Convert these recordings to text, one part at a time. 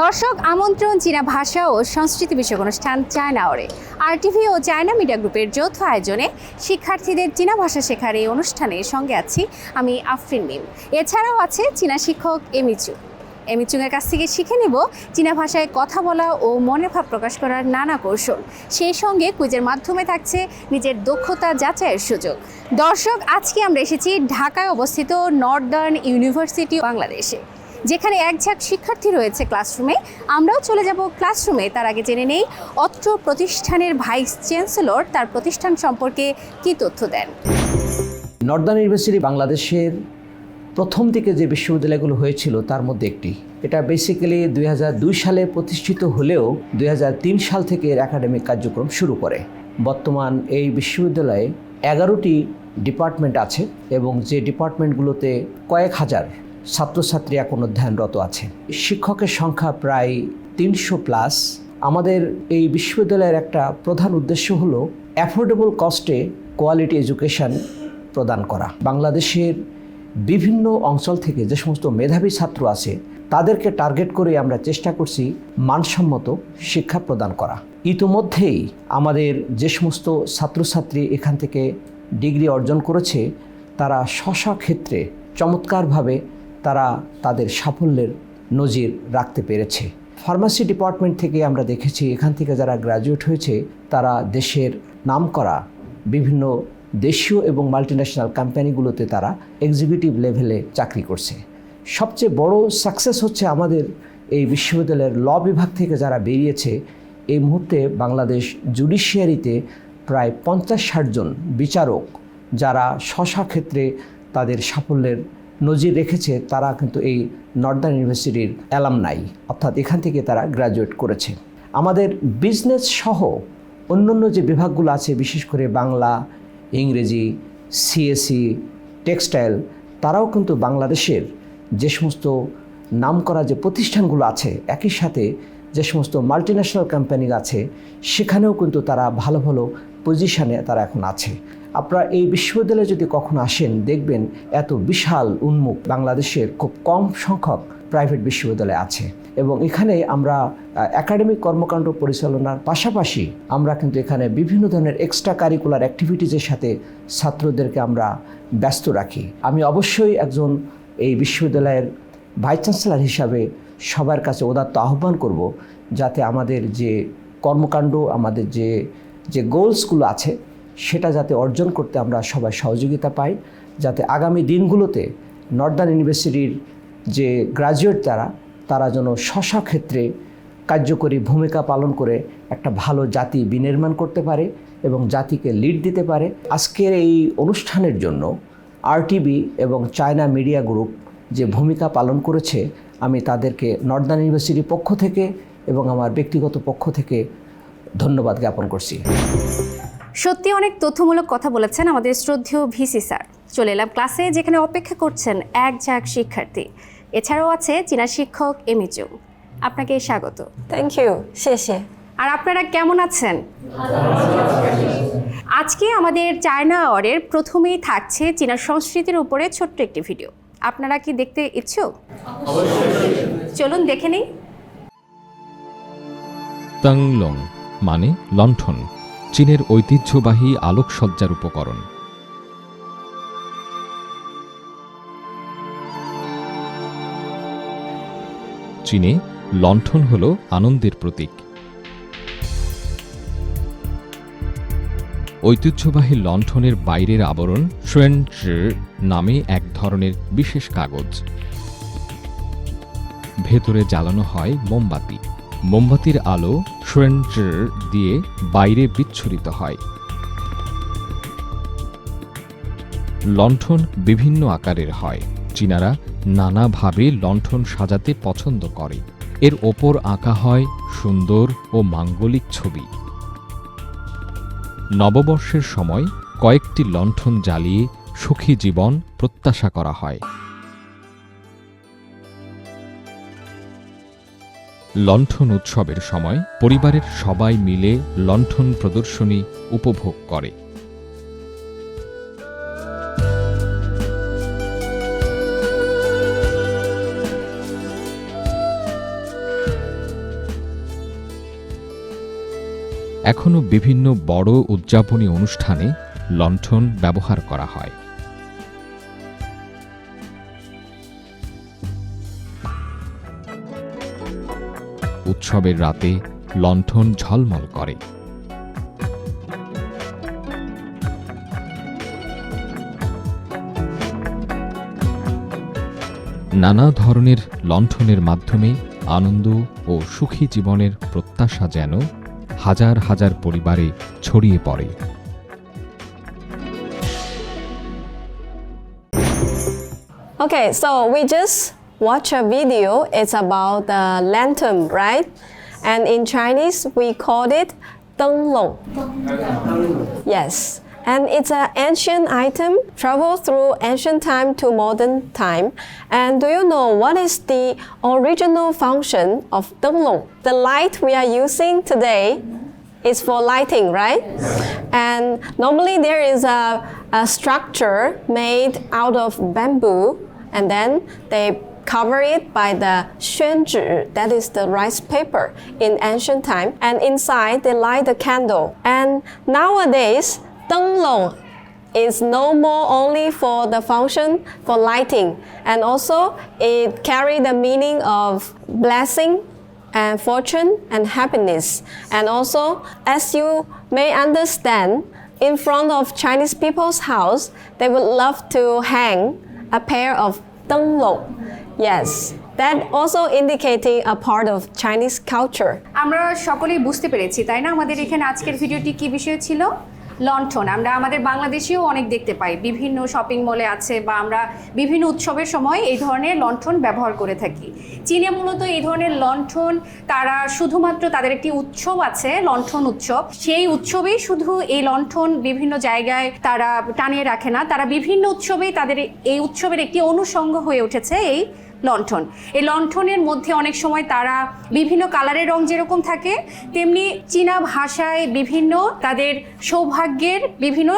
দর্শক আমন্ত্রণ চীনা ভাষা ও সংস্কৃতি বিষয়ক অনুষ্ঠান চায়না আওয়ারে RTV ও চায়না মিডিয়া গ্রুপের যৌথ আয়োজনে শিক্ষার্থীদের চীনা ভাষা শেখার এই অনুষ্ঠানের সঙ্গে আছি আমি আফরিন মিম। এছাড়াও আছে চীনা শিক্ষক এমিচুংয়ের কাছ থেকে শিখে নেব চীনা ভাষায় কথা বলা ও মনের ভাব প্রকাশ করার নানা কৌশল। সেই সঙ্গে কুইজের মাধ্যমে থাকছে নিজের দক্ষতা যাচাইয়ের সুযোগ। দর্শক, আজকে আমরা এসেছি ঢাকায় অবস্থিত নর্দার্ন ইউনিভার্সিটি বাংলাদেশে, যেখানে এক ঝাঁক শিক্ষার্থী রয়েছে ক্লাসরুমে। আমরাও চলে যাব ক্লাসরুমে। তার আগে জেনে নেই অত্র প্রতিষ্ঠানের ভাইস চ্যান্সেলর তার প্রতিষ্ঠান সম্পর্কে কী তথ্য দেন। নর্দার্ন ইউনিভার্সিটি বাংলাদেশের প্রথম দিকে যে বিশ্ববিদ্যালয়গুলো হয়েছিল তার মধ্যে একটি। এটা বেসিক্যালি 2002 সালে প্রতিষ্ঠিত হলেও 2003 সাল থেকে এর একাডেমিক কার্যক্রম শুরু করে। বর্তমান এই বিশ্ববিদ্যালয়ে 11টি ডিপার্টমেন্ট আছে এবং যে ডিপার্টমেন্টগুলোতে কয়েক হাজার ছাত্রছাত্রী এখন অধ্যয়নরত আছে। শিক্ষকের সংখ্যা প্রায় 300+। আমাদের এই বিশ্ববিদ্যালয়ের একটা প্রধান উদ্দেশ্য হলো অ্যাফোর্ডেবল কস্টে কোয়ালিটি এডুকেশন প্রদান করা। বাংলাদেশের বিভিন্ন অঞ্চল থেকে যে সমস্ত মেধাবী ছাত্র আছে তাদেরকে টার্গেট করে আমরা চেষ্টা করছি মানসম্মত শিক্ষা প্রদান করা। ইতোমধ্যেই আমাদের যে সমস্ত ছাত্রছাত্রী এখান থেকে ডিগ্রি অর্জন করেছে তারা স্ব ক্ষেত্রে চমৎকারভাবে তারা তাদের সাফল্যের নজির রাখতে পেরেছে। ফার্মাসি ডিপার্টমেন্ট থেকে আমরা দেখেছি এখান থেকে যারা গ্র্যাজুয়েট হয়েছে তারা দেশের নামকরা বিভিন্ন দেশীয় এবং মাল্টিন্যাশনাল কোম্পানিগুলোতে তারা এক্সিকিউটিভ লেভেলে চাকরি করছে। সবচেয়ে বড় সাকসেস হচ্ছে আমাদের এই বিশ্ববিদ্যালয়ের ল বিভাগ থেকে যারা বেরিয়েছে। এই মুহূর্তে বাংলাদেশ জুডিশিয়ারিতে প্রায় 50-60 জন বিচারক যারা স্ব ক্ষেত্রে তাদের সাফল্যের নজির রেখেছে তারা কিন্তু এই নর্দার্ন ইউনিভার্সিটির অ্যালামনাই, অর্থাৎ এখান থেকে তারা গ্র্যাজুয়েট করেছে। আমাদের বিজনেস সহ অন্যান্য যে বিভাগগুলো আছে, বিশেষ করে বাংলা, ইংরেজি, সিএসই, টেক্সটাইল, তারাও কিন্তু বাংলাদেশের যে সমস্ত নামকরা যে প্রতিষ্ঠানগুলো আছে, একই সাথে যে সমস্ত মাল্টিন্যাশনাল কোম্পানি আছে সেখানেও কিন্তু তারা ভালো ভালো পজিশনে তারা এখন আছে। আপনারা এই বিশ্ববিদ্যালয়ে যদি কখনো আসেন দেখবেন এত বিশাল উন্মুখ বাংলাদেশের খুব কম সংখ্যক প্রাইভেট বিশ্ববিদ্যালয় আছে এবং এখানে আমরা একাডেমিক কর্মকাণ্ড পরিচালনার পাশাপাশি আমরা কিন্তু এখানে বিভিন্ন ধরনের এক্সট্রা কারিকুলার অ্যাক্টিভিটিজের সাথে ছাত্রদেরকে আমরা ব্যস্ত রাখি। আমি অবশ্যই একজন এই বিশ্ববিদ্যালয়ের ভাইস চ্যান্সেলর হিসাবে সবার কাছে উদাত্ত আহ্বান করব যাতে আমাদের যে কর্মকাণ্ড, আমাদের যে গোলসগুলো আছে সেটা যাতে অর্জন করতে আমরা সবাই সহযোগিতা পাই, যাতে আগামী দিনগুলোতে নর্দার্ন ইউনিভার্সিটির যে গ্র্যাজুয়েট তারা যেন স্ব ক্ষেত্রে কার্যকরী ভূমিকা পালন করে একটা ভালো জাতি বিনির্মাণ করতে পারে এবং জাতিকে লিড দিতে পারে। আজকের এই অনুষ্ঠানের জন্য RTV এবং চায়না মিডিয়া গ্রুপ যে ভূমিকা পালন করেছে আমি তাদেরকে নর্দার্ন ইউনিভার্সিটির পক্ষ থেকে এবং আমার ব্যক্তিগত পক্ষ থেকে ধন্যবাদ জ্ঞাপন করছি। সত্যি অনেক তথ্যমূলক কথা বলেছেন আমাদের শ্রদ্ধেয় ভিসি স্যার। চলে এলাম ক্লাসে, যেখানে অপেক্ষা করছেন এক ঝাঁক শিক্ষার্থী। এছাড়াও আছে চীনা শিক্ষক এমিচুং। আপনাকে স্বাগত। থ্যাংক ইউ, শেষে। আর আপনারা কেমন আছেন? আজকে আমাদের চায়না আওয়ারের প্রথমেই থাকছে চীনা সংস্কৃতির উপরে ছোট্ট একটি ভিডিও। আপনারা কি দেখতে ইচ্ছুক? চলুন দেখে নেই। তাংলং মানে লণ্ঠন, চীনের ঐতিহ্যবাহী আলোকসজ্জার উপকরণ। চীনে লণ্ঠন হল আনন্দের প্রতীক। ঐতিহ্যবাহী লণ্ঠনের বাইরের আবরণ শুয়েনজি নামে এক ধরনের বিশেষ কাগজ। ভেতরে জ্বালানো হয় মোমবাতি। মোমবাতির আলো শুয়েনজি দিয়ে বাইরে বিচ্ছুরিত হয়। লণ্ঠন বিভিন্ন আকারের হয়। চীনারা নানাভাবে লণ্ঠন সাজাতে পছন্দ করে। এর ওপর আঁকা হয় সুন্দর ও মাঙ্গলিক ছবি। নববর্ষের সময় কয়েকটি লণ্ঠন জ্বালিয়ে সুখী জীবন প্রত্যাশা করা হয়। লণ্ঠন উৎসবের সময় পরিবারের সবাই মিলে লণ্ঠন প্রদর্শনী উপভোগ করে। এখনও বিভিন্ন বড় উদযাপনী অনুষ্ঠানে লণ্ঠন ব্যবহার করা হয়। উৎসবের রাতে লণ্ঠন ঝলমল করে। নানা ধরনের লণ্ঠনের মাধ্যমে আনন্দ ও সুখী জীবনের প্রত্যাশা যেন হাজার হাজার পরিবারে ছড়িয়ে পড়ে। Okay, so we just watch a video. It's about the lantern, right? And in Chinese, we call it 灯笼. Yes. And it's an ancient item, traveled through ancient time to modern time. And do you know what is the original function of 灯笼? The light we are using today is for lighting, right? And normally there is a structure made out of bamboo, and then they cover it by the 宣纸, that is the rice paper in ancient time. And inside they light the candle. And nowadays, 灯笼 is no more only for the function for lighting, and also it carry the meaning of blessing and fortune and happiness. And also, as you may understand, in front of Chinese people's house, they would love to hang a pair of 灯笼. Yes, that also indicating a part of Chinese culture. আমরা সকলেই বুঝতে পেরেছি, তাই না? আমাদের এখানে আজকের ভিডিওটি কি বিষয় ছিল? লণ্ঠন। আমরা আমাদের বাংলাদেশেও অনেক দেখতে পাই, বিভিন্ন শপিং মলে আছে, বা আমরা বিভিন্ন উৎসবের সময় এই ধরনের লণ্ঠন ব্যবহার করে থাকি। চীনে মূলত এই ধরনের লণ্ঠন তারা শুধুমাত্র তাদের একটি উৎসব আছে, লণ্ঠন উৎসব, সেই উৎসবেই শুধু এই লণ্ঠন বিভিন্ন জায়গায় তারা টানিয়ে রাখে না, তারা বিভিন্ন উৎসবেই তাদের এই উৎসবের একটি অনুষঙ্গ হয়ে উঠেছে এই লণ্ঠন। এই লণ্ঠনের মধ্যে অনেক সময় তারা বিভিন্ন কালারের রং যেরকম থাকে, তেমনি চীনা ভাষায় বিভিন্ন তাদের সৌভাগ্যের বিভিন্ন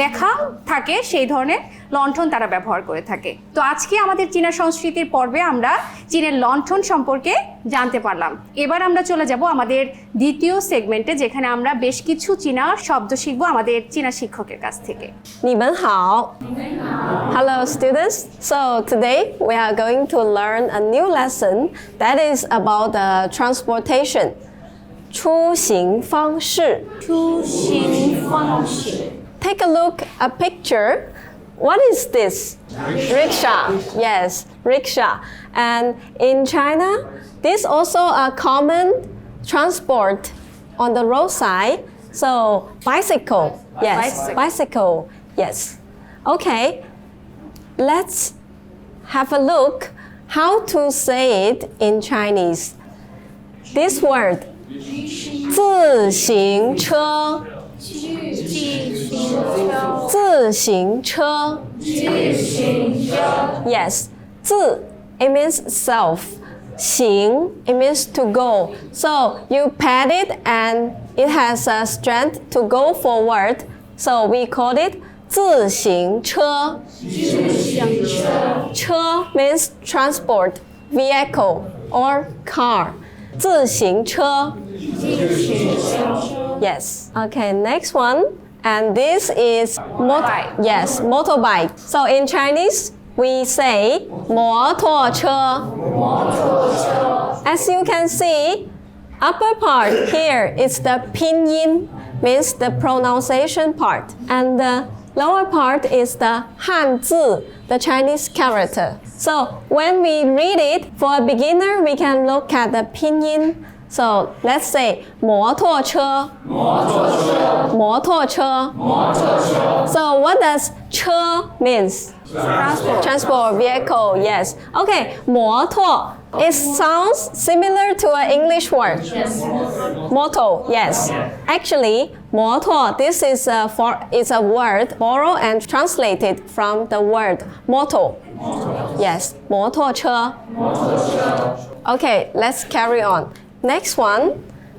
লেখা থাকে, সেই ধরনের লণ্ঠন তারা ব্যবহার করে থাকে। তো আজকে আমাদের চীনা সংস্কৃতির পর্বে আমরা চীনের লণ্ঠন সম্পর্কে জানতে পারলাম। এবার আমরা চলে যাব আমাদের দ্বিতীয় সেগমেন্টে, যেখানে আমরা বেশ কিছু চীনা শব্দ শিখব আমাদের চীনা শিক্ষকের কাছ থেকে। 你们好. Hello students. So today we are going to learn a new lesson that is about transportation. 出行方式. 出行方式. Take a look a picture. What is this? Rickshaw. Yes, rickshaw. And in China, this also a common transport on the roadside. So bicycle. Yes, bicycle. Yes. Okay. Let's have a look how to say it in Chinese. This word. 自行车. 自行车. Yes, 自 it means self. 行 it means to go. So you pat it and it has a strength to go forward. So we call it 自行车. 车 means transport, vehicle or car. 自行车. Yes. Okay, next one. And this is yes, motorbike. So in Chinese, we say 摩托车. As you can see, upper part here is the pinyin, means the pronunciation part. And the lower part is the Hanzi, the Chinese character. So when we read it, for a beginner, we can look at the pinyin. So let's say 摩托车. 摩托车. So what does 车 means? Transport vehicle, yes. Okay, 摩托. It sounds similar to an English word. Moto, yes. Actually, 摩托, this is a word borrowed and translated from the word moto. Yes, 摩托车. Okay, let's carry on. Next one,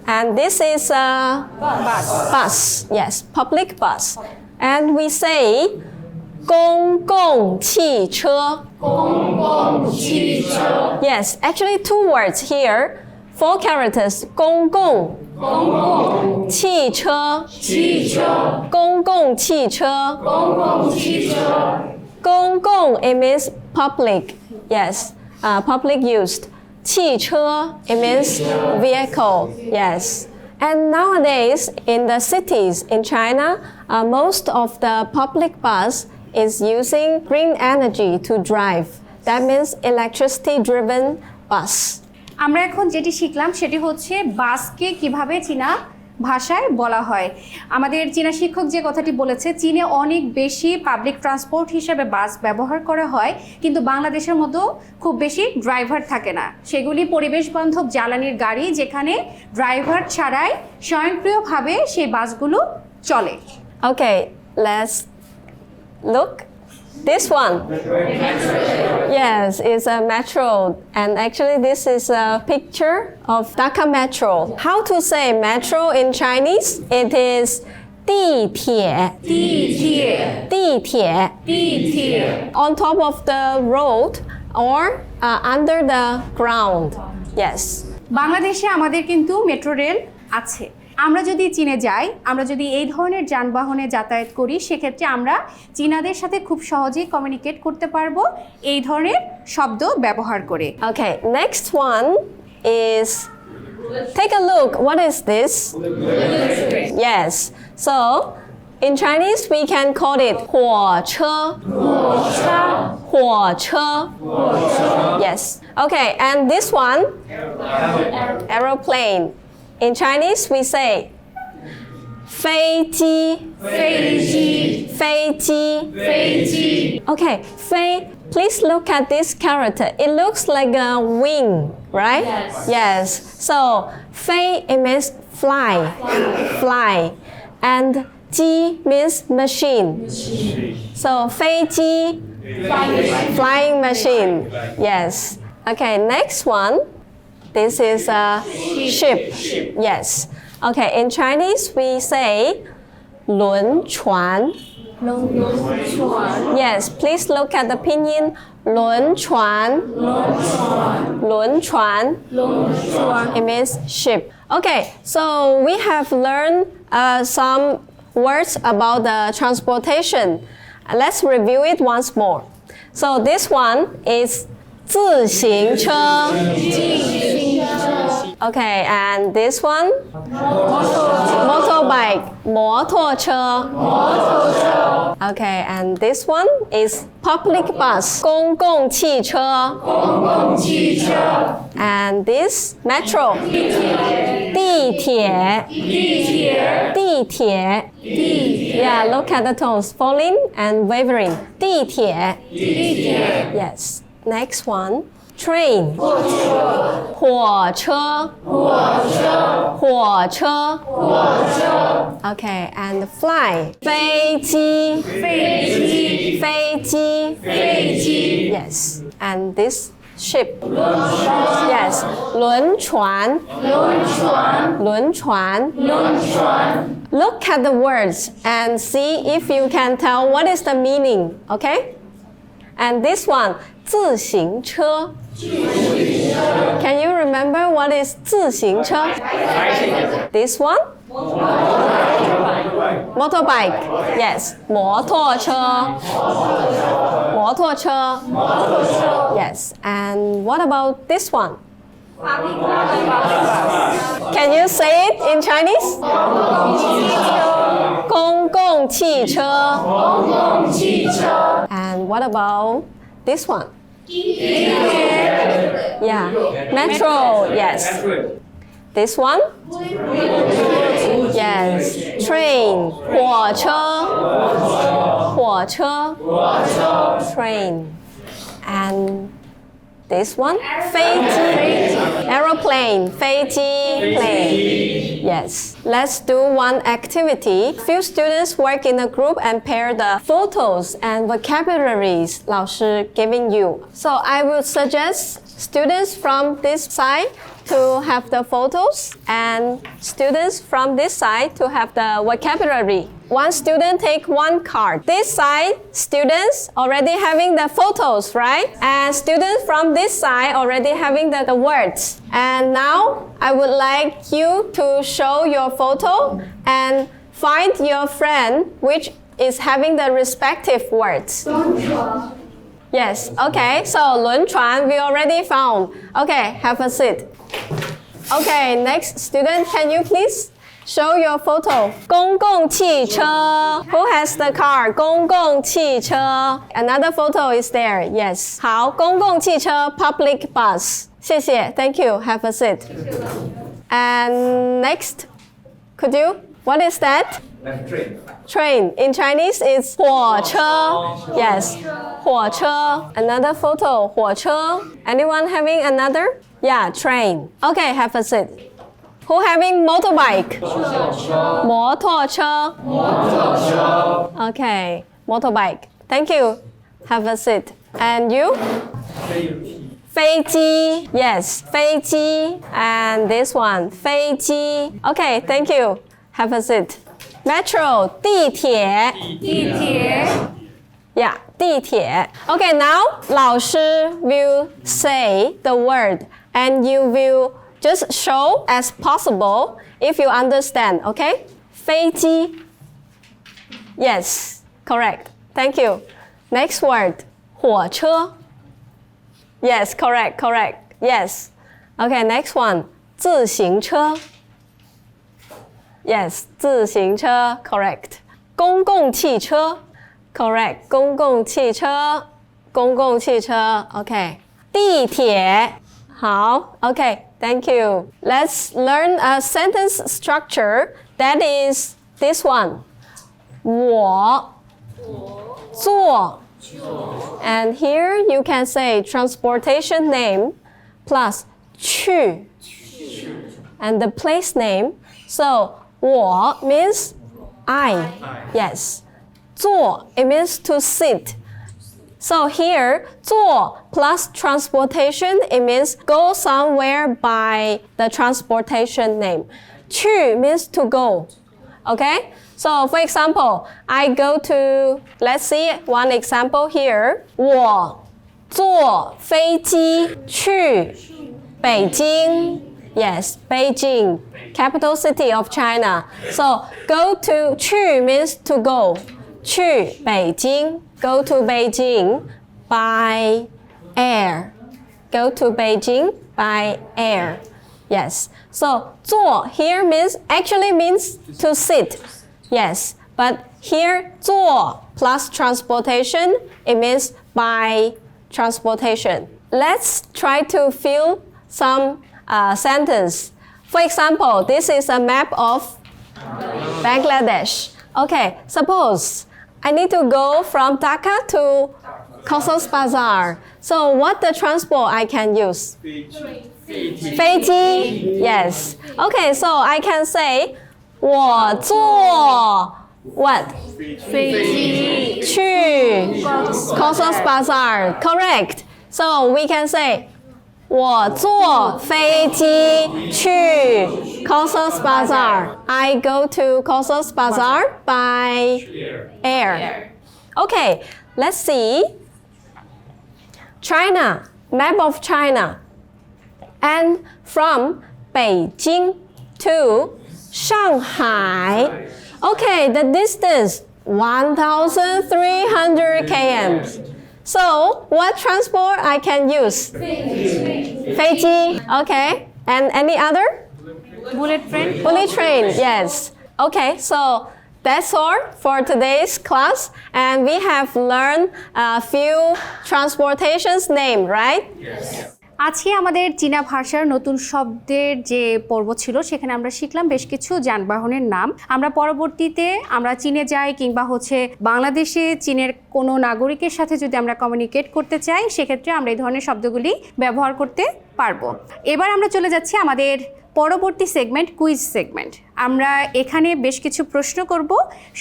and this is a bus. Yes, public bus. And we say 公共汽车. Yes, actually two words here, 4 characters. 公共汽车公共汽车公共 it means public. Yes, public used. 汽车 it means vehicle. Yes. And nowadays in the cities in China, most of the public bus is using green energy to drive. That means electricity driven bus. আমরা এখন যেটি শিখলাম সেটি হচ্ছে বাসকে কিভাবে চীনা ভাষায় বলা হয়। আমাদের চীনা শিক্ষক যে কথাটি বলেছে, চীনে অনেক বেশি পাবলিক ট্রান্সপোর্ট হিসেবে বাস ব্যবহার করা হয়, কিন্তু বাংলাদেশের মতো খুব বেশি ড্রাইভার থাকে না। সেগুলি পরিবেশ বান্ধব জ্বালানির গাড়ি, যেখানে ড্রাইভার ছাড়াই স্বয়ংক্রিয়ভাবে সেই বাসগুলো চলে। Okay, let's look. This one. Yes, it's a metro, and actually this is a picture of Dhaka Metro. How to say metro in Chinese? It is 地铁on top of the road or under the ground. Yes. বাংলাদেশে আমাদের কিন্তু metro rail আছে। আমরা যদি চীনে যাই, আমরা যদি এই ধরনের যানবাহনে যাতায়াত করি, সেক্ষেত্রে আমরা চীনাদের সাথে খুব সহজেই কমিউনিকেট করতে পারবো এই ধরনের শব্দ ব্যবহার করে। Okay, next one is, take a look. What is this? Yes. So in Chinese we can call it 火车. Yes. Okay, and this one, aeroplane. In Chinese we say 飞机. Okay, 飞. Please look at this character. It looks like a wing, right? Yes. So 飞 it means fly. And 机 means machine. So 飞机 flying machine. Yes. Okay, next one. This is a ship. Yes. Okay, in Chinese we say 轮船. Yes, please look at the pinyin 轮船. It means ship. Okay, so we have learned some words about the transportation. Let's review it once more. So this one is 自行车. Okay, and this one? Motorbike. 摩托车. Okay, and this one is public bus. 公共汽车. And this metro. 地铁. Yeah, look at the tones, falling and wavering. 地铁. Yes. Next one, train. 火车. Okay, and fly. 飞机. Yes, and this ship. Yes, 轮船. Look at the words and see if you can tell what is the meaning, okay? And this one, 自行车. Can you remember what is 自行车? This one? Motorbike. Yes, 摩托车. Yes, and what about this one? Can you say it in Chinese? 公共汽车. And what about this one? Yeah, metro. Yes. This one? Yes, train. 火车. Train. And this one? 飞机. Aeroplane. 飞机. Plane. Yes. Let's do one activity. Few students work in a group and pair the photos and vocabularies 老师 giving you. So I would suggest students from this side to have the photos and students from this side to have the vocabulary. One student take one card. This side, students already having the photos, right? And students from this side already having the words. And now I would like you to show your photo and find your friend which is having the respective words. Yes, okay, so 轮船 we already found. Okay, have a seat. Okay, next student, can you please show your photo? 公共汽车 Who has the car? 公共汽车 Another photo is there. Yes. 好，公共汽车 public bus. 谢谢 Thank you. Have a seat. And next, could you? What is that? Train. In Chinese, it's 火车 Yes. 火车 Another photo. 火车 Anyone having another? Yeah, train. Okay, have a seat. Who having motorbike? 摩托车 Okay, motorbike. Thank you. Have a seat. And you? 飞机 Yes, 飞机 And this one, 飞机 Okay, thank you. Have a seat. Metro, 地铁 Yeah, 地铁 Okay, now 老师 will say the word and you will just show as possible if you understand, okay? 飞机 Yes, correct. Thank you. Next word, 火车 Yes, correct. Yes. Okay, next one, 自行车 Yes, 自行车 correct. 公共汽车 correct. 公共汽车 Okay. 地铁好 Okay, thank you. Let's learn a sentence structure that is this one. 我坐 And here you can say transportation name plus 去 and the place name. So 我 means I. Yes. 坐 it means to sit. So here 坐 plus transportation it means go somewhere by the transportation name. 去 means to go. Okay? So for example, I go to, let's see one example here. 我坐飞机去北京 Yes, Beijing, capital city of China. So go to 去 means to go. 去北京 Go to Beijing by air. Go to Beijing by air. Yes. So 坐 here actually means to sit. Yes. But here 坐 plus transportation, it means by transportation. Let's try to fill some sentence. For example, this is a map of Bangladesh. Okay, suppose I need to go from Dhaka to Cox's Bazar. So what the transport I can use? 飞机 Yes. Okay, so I can say 我坐 what? 去 Cox's Bazar. Correct. So we can say 我坐飞机去 Cox's Bazar. I go to Cox's Bazar by air. Okay, let's see. China, map of China. And from Beijing to Shanghai. Okay, the distance 1,300 km. So, what transport I can use? 飞机. Okay. And any other? Bullet train. Bullet train, yes. Okay, so that's all for today's class. And we have learned a few transportations name, right? Yes. আজকে আমাদের চীনা ভাষার নতুন শব্দের যে পর্ব ছিল সেখানে আমরা শিখলাম বেশ কিছু যানবাহনের নাম। আমরা পরবর্তীতে আমরা চীনে যাই কিংবা বাংলাদেশে চীনের কোনো নাগরিকের সাথে যদি আমরা কমিউনিকেট করতে চাই সেক্ষেত্রে আমরা এই ধরনের শব্দগুলি ব্যবহার করতে পারবো। এবার আমরা চলে যাচ্ছি আমাদের পরবর্তী সেগমেন্ট কুইজ সেগমেন্ট। আমরা এখানে বেশ কিছু প্রশ্ন করব,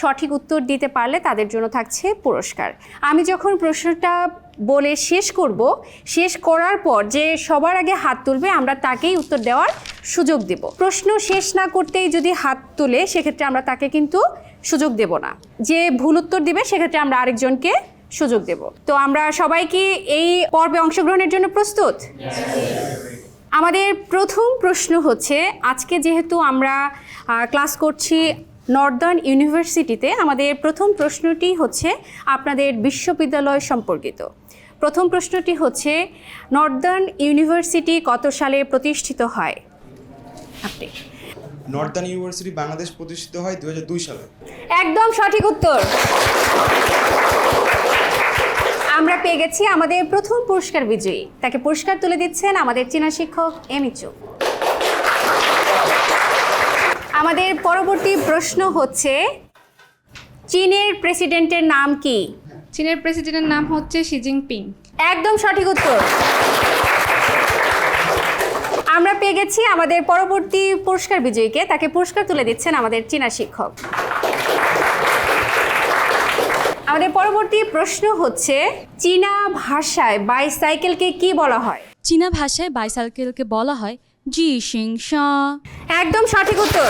সঠিক উত্তর দিতে পারলে তাদের জন্য থাকছে পুরস্কার। আমি যখন প্রশ্নটা বলে শেষ করব, শেষ করার পর যে সবার আগে হাত তুলবে আমরা তাকেই উত্তর দেওয়ার সুযোগ দেব। প্রশ্ন শেষ না করতেই যদি হাত তুলে সেক্ষেত্রে আমরা তাকে কিন্তু সুযোগ দেব না। যে ভুল উত্তর দিবে সেক্ষেত্রে আমরা আরেকজনকে সুযোগ দেব। তো আমরা সবাই কি এই পর্বে অংশগ্রহণের জন্য প্রস্তুত? আমাদের প্রথম প্রশ্ন হচ্ছে, আজকে যেহেতু আমরা ক্লাস করছি নর্দার্ন ইউনিভার্সিটিতে, আমাদের প্রথম প্রশ্নটি হচ্ছে আপনাদের বিশ্ববিদ্যালয় সম্পর্কিত। প্রথম প্রশ্নটি হচ্ছে, নর্দার্ন ইউনিভার্সিটি কত সালে প্রতিষ্ঠিত হয়? আপনি। নর্দার্ন ইউনিভার্সিটি বাংলাদেশ প্রতিষ্ঠিত হয় 2002 সালে। একদম সঠিক উত্তর। আমরা পেয়ে গেছি আমাদের প্রথম পুরস্কার বিজয়ী। তাকে পুরস্কার তুলে দিচ্ছেন আমাদের চীনা শিক্ষক এমিচু। আমাদের পরবর্তী প্রশ্ন হচ্ছে, চীনের প্রেসিডেন্টের নাম কি? চীনের প্রেসিডেন্টের নাম হচ্ছে শি জিনপিং। একদম সঠিক উত্তর। আমরা পেয়ে গেছি আমাদের পরবর্তী পুরস্কার বিজয়ীকে। তাকে পুরস্কার তুলে দিচ্ছেন আমাদের চীনা শিক্ষক। আমাদের পরবর্তী প্রশ্ন হচ্ছে, চীনা ভাষায় বাইসাইকেলকে কি বলা হয়? চীনা ভাষায় বাইসাইকেলকে বলা হয় জি শিং শা। একদম সঠিক উত্তর।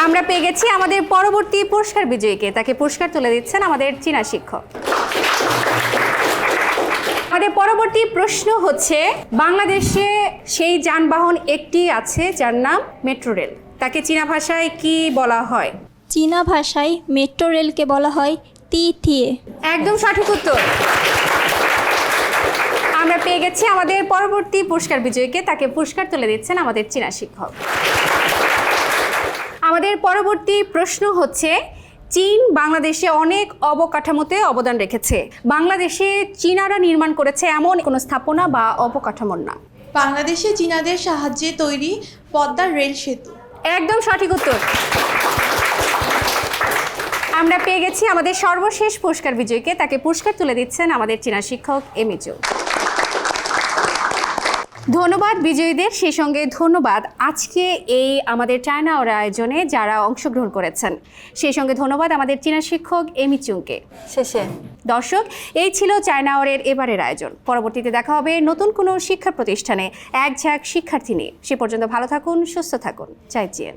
আমরা পেয়ে গেছি আমাদের পরবর্তী পুরস্কার বিজয়ীকে। তাকে পুরস্কার তুলে দিচ্ছেন আমাদের চীনা শিক্ষক। আমাদের পরবর্তী প্রশ্ন হচ্ছে, বাংলাদেশে সেই যানবাহন একটি আছে যার নাম মেট্রো রেল। তাকে চীনা ভাষায় কি বলা হয়? চীনা ভাষায় মেট্রো রেলকে বলা হয় তি থিয়ে। একদম সঠিক উত্তর। আমরা পেয়ে গেছি আমাদের পরবর্তী পুরস্কার বিজয়ীকে। তাকে পুরস্কার তুলে দিচ্ছেন আমাদের চীনা শিক্ষক। আমাদের পরবর্তী প্রশ্ন হচ্ছে, চীন বাংলাদেশে অনেক অবকাঠামোতে অবদান রেখেছে। বাংলাদেশে চীনারা নির্মাণ করেছে এমন কোনো স্থাপনা বা অবকাঠামোর নাম? বাংলাদেশে চীনাদের সাহায্যে তৈরি পদ্মার রেল সেতু। একদম সঠিক উত্তর। আমরা পেয়ে গেছি আমাদের সর্বশেষ পুরস্কার বিজয়ীকে। তাকে পুরস্কার তুলে দিচ্ছেন আমাদের চীনা শিক্ষক এমিচু। ধন্যবাদ বিজয়ীদের, সেই সঙ্গে ধন্যবাদ আজকে এই আমাদের চায়না আওয়ার আয়োজনে যারা অংশগ্রহণ করেছেন। সেই সঙ্গে ধন্যবাদ আমাদের চীনা শিক্ষক এমিচুংকে। শেষে দর্শক, এই ছিল চায়না আওয়ারের এবারের আয়োজন। পরবর্তীতে দেখা হবে নতুন কোনো শিক্ষা প্রতিষ্ঠানে এক ঝাঁক শিক্ষার্থী নিয়ে। সে পর্যন্ত ভালো থাকুন, সুস্থ থাকুন। চাই চিয়েন।